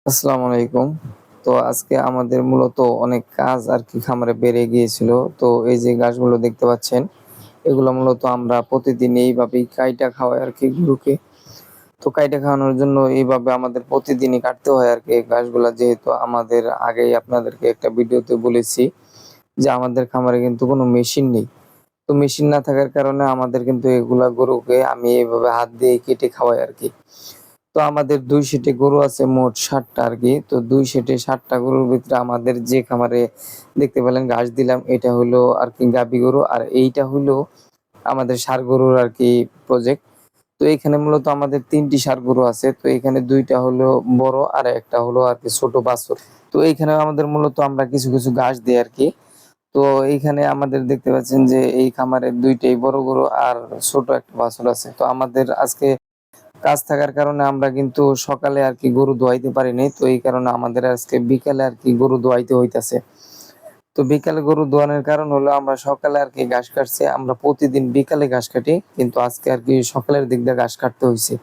আসসালামু আলাইকুম। তো আজকে আমাদের মূলত অনেক কাজ আরকি খামারে বেড়ে গিয়েছিল। তো এই যে ঘাসগুলো দেখতে পাচ্ছেন, এগুলো মূলত আমরা প্রতিদিন এইভাবেই কাইটা খাওয়াই আরকি গরুকে। তো কাইটা খাওয়ানোর জন্য এইভাবে আমাদের প্রতিদিনই কাটতে হয় আরকি এই ঘাসগুলা। যেহেতু আমাদের আগেই আপনাদেরকে একটা ভিডিওতে বলেছি যে আমাদের খামারে কিন্তু কোনো মেশিন নেই। তো মেশিন না থাকার কারণে আমাদের কিন্তু এগুলা গরুকে আমি এভাবে হাত দিয়ে কেটে খাওয়াই আরকি। তো আমাদের ২ সেটে গরু আছে মোট ৬০ টা আরকি। তো ২ সেটে ৬০ টা গরুর ভিতরে আমাদের যে খামারে দেখতে পেলেন ঘাস দিলাম এটা হইলো আরকি গাভী গরু। আর এইটা হইলো আমাদের ষাঁড় গরুর আরকি প্রজেক্ট। তো এখানে মূলত আমাদের ৩ টি ষাঁড় গরু আছে। তো এখানে ২ টা হলো বড় আর একটা হলো আরকি ছোট বাছুর। তো এইখানে আমাদের মূলত আমরা কিছু ঘাস দেই আরকি। তো এইখানে আমাদের দেখতে পাচ্ছেন যে এই খামারে ২ টাই বড় গরু আর ছোট একটা বাছুর আছে। তো আমাদের আজকে কাজ থাকার কারণে আমরা কিন্তু সকালে আরকি গরু দোয়াইতে পারি নাই। তো এই কারণে আমাদের আজকে বিকালে আরকি গরু দোয়াইতে হইতাছে। তো বিকালে গরু দোয়ানোর কারণ হলো আমরা সকালে আরকি ঘাস কাটছি। আমরা প্রতিদিন বিকালে ঘাস কাটি। কিন্তু আজকে আরকি সকালের দিক দিয়ে ঘাস কাটতে হইছে।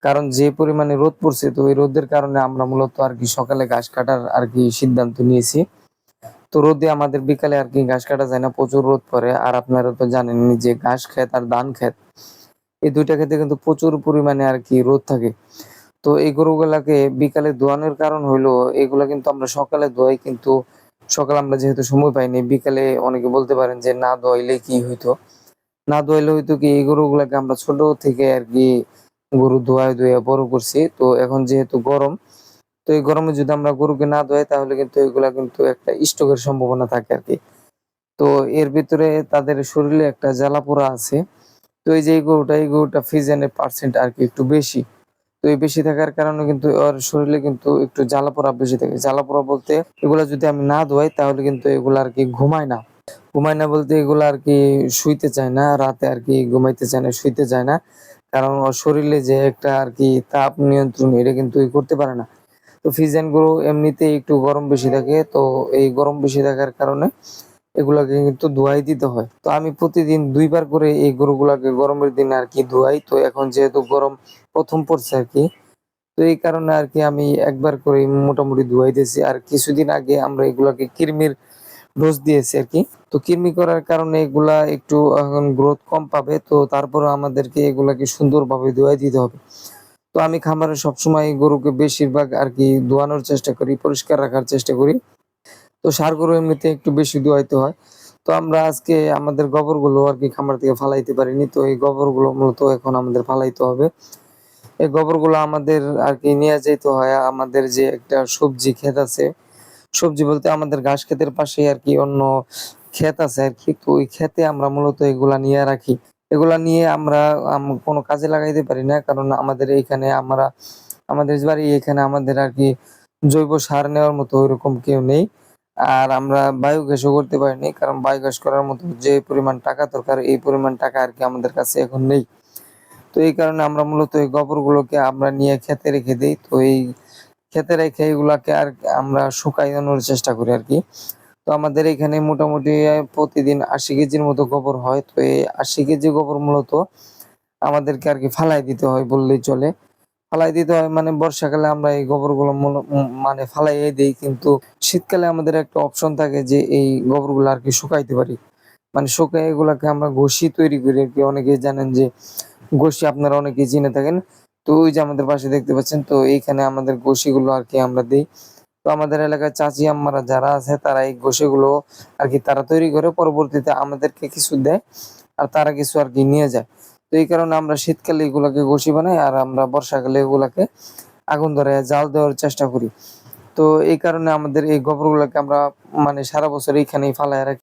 কারণ যে পরিমাণে রোদ পড়ছে তো ওই রোদের কারণে আমরা মূলত আরকি সকালে ঘাস কাটার আরকি সিদ্ধান্ত নিয়েছি। তো রোদে আমাদের বিকালে আরকি ঘাস কাটা যায় না, প্রচুর রোদ পড়ে। আর আপনারা তো জানেনই যে ঘাস ক্ষেত আর ধান ক্ষেত এই ২ টা ক্ষেতে কিন্তু প্রচুর পরিমাণে আরকি রোদ থাকে। তো এই গরুগুলাকে বিকালে দোয়ানোর কারণ হইলো এগুলা কিন্তু আমরা সকালে দোয়াই কিন্তু সকালে আমরা যেহেতু সময় পাইনি বিকালে অনেকে বলতে পারেন যে না দোয়াইলে কি হইতো? না দোয়াইলে হইতো কি এই গরুগুলাকে আমরা ছোট থেকে আরকি গরু দোয়ায়া বড় করছি। তো এখন যেহেতু গরম, তো এই গরমে যদি আমরা গরুকে না দোয়াই তাহলে কিন্তু এগুলা কিন্তু একটা স্ট্রোকের সম্ভাবনা থাকে আরকি। তো এর ভিতরে তাদের শরীরে একটা জ্বালা-পোড়া আছে। তো এই যে এই গরুটা ফ্রিজিয়ানের পার্সেন্ট আরকি একটু বেশি। তো এই বেশি থাকার কারণে কিন্তু ওর শরীরে কিন্তু একটু জ্বালা-পোড়া বেশি থাকে। জ্বালা-পোড়া বলতে এগুলা যদি আমি না ধোয়াই তাহলে কিন্তু এগুলা আরকি ঘুমায় না। ঘুমায় না বলতে এগুলা আরকি শুইতে চায় না। রাতে আরকি ঘুমাইতে চায় না, শুইতে চায় না। কারণ ওর শরীরে যে একটা আরকি তাপ নিয়ন্ত্রণ এটা কিন্তু করতে পারে না। তো ফ্রিজিয়ান গরু এমনিতেই একটু গরম বেশি থাকে। তো এই গরম বেশি থাকার কারণে এগুলাকে কিন্তু ধুয়াই দিতে হয়। তো আমি প্রতিদিন ২ বার করে এই গরুগুলাকে গরমের দিনে আরকি ধুয়াই। তো এখন যেহেতু গরম ১ম পড়ছে আরকি। তো এই কারণে আরকি আমি একবার করেই মোটামুটি ধুয়াইতেছি। আর কিছুদিন আগে আমরা এগুলাকে কৃমির ডোজ দিয়েছি আরকি। তো কৃমি করার কারণে এগুলা একটু এখন গ্রোথ কম পাবে। তো তারপরেও আমাদেরকে এগুলাকে সুন্দরভাবে ধুয়াই দিতে হবে। তো আমি খামারে সবসময় গরুকে বেশিরভাগ আরকি ধোয়ানোর চেষ্টা করি, পরিষ্কার রাখার চেষ্টা করি। তো ষাঁড় গরু এমনিতে একটু বেশি দোয়াইতে হয়। তো আমরা আজকে আমাদের গোবরগুলো আরকি খামার থেকে ফালাইতে পারিনি। তো এই গোবরগুলো মূলত এখন আমাদের ফালাইতে হবে। এই গোবরগুলো আমাদের আরকি নিয়ে যাইতে হয় আমাদের যে একটা সবজি ক্ষেত আছে। সবজি বলতে আমাদের ঘাস ক্ষেতের পাশেই আরকি অন্য ক্ষেত আছে আরকি। তো ওই ক্ষেতে আমরা মূলত এগুলা নিয়ে রাখি। এগুলা নিয়ে আমরা কোনো কাজে লাগাইতে পারি না। কারণ আমাদের এইখানে আমাদের বাড়ি এখানে আমাদের আরকি জৈব সার নেওয়ার মতো ওইরকম কেউ নেই। আর আমরা বায়োগ্যাসও করতে পারিনি। কারণ বায়োগ্যাস করার মতো যে পরিমাণ টাকা দরকার এই পরিমাণ টাকা আরকি আমাদের কাছে এখন নেই। তো এই কারণে আমরা মূলত এই গোবরগুলোকে আমরা নিয়ে ক্ষেতে রেখে দেই। তো এই ক্ষেতে রেখে এগুলাকে আর আমরা শুকাইয়ানোর চেষ্টা করি আরকি। তো আমাদের এখানে মোটামুটি প্রতিদিন ৮০ কেজির মতো গোবর হয়। তো এই ৮০ কেজি গোবর মূলত আমাদেরকে আরকি ফালায় দিতে হয় বললেই চলে। ফালায় দিতে হয় মানে বর্ষাকালে আমরা এই গোবরগুলো মানে ফালাইয়াই দেই। কিন্তু শীতকালে আমাদের একটা অপশন থাকে যে এই গোবরগুলো আরকি শুকাইতে পারি। মানে শুকায় এগুলাকে আমরা ঘষি তৈরি করি আরকি। অনেকেই জানেন যে ঘষি আপনারা অনেকেই চিনে থাকেন। তো ওই যে আমাদের পাশে দেখতে পাচ্ছেন তো এইখানে আমাদের ঘষিগুলো আরকি আমরা দেই। তো আমাদের এলাকার চাচি আম্মারা যারা আছে তারা এই ঘষিগুলো আরকি তারা তৈরি করে পরবর্তীতে আমাদেরকে কিছু দেয়। আর তারা কিছু আরকি নিয়ে যায়। তো এই কারণে আমরা শীতকালে এগুলাকে ঘষি বানাই আর আমরা বর্ষাকালে এগুলাকে আগুন ধরাইয়া জাল দেওয়ার চেষ্টা করি। তো এই কারণে আমাদের এই গোবরগুলাকে আমরা মানে সারা বছর এইখানেই ফালাইয়া রাখি।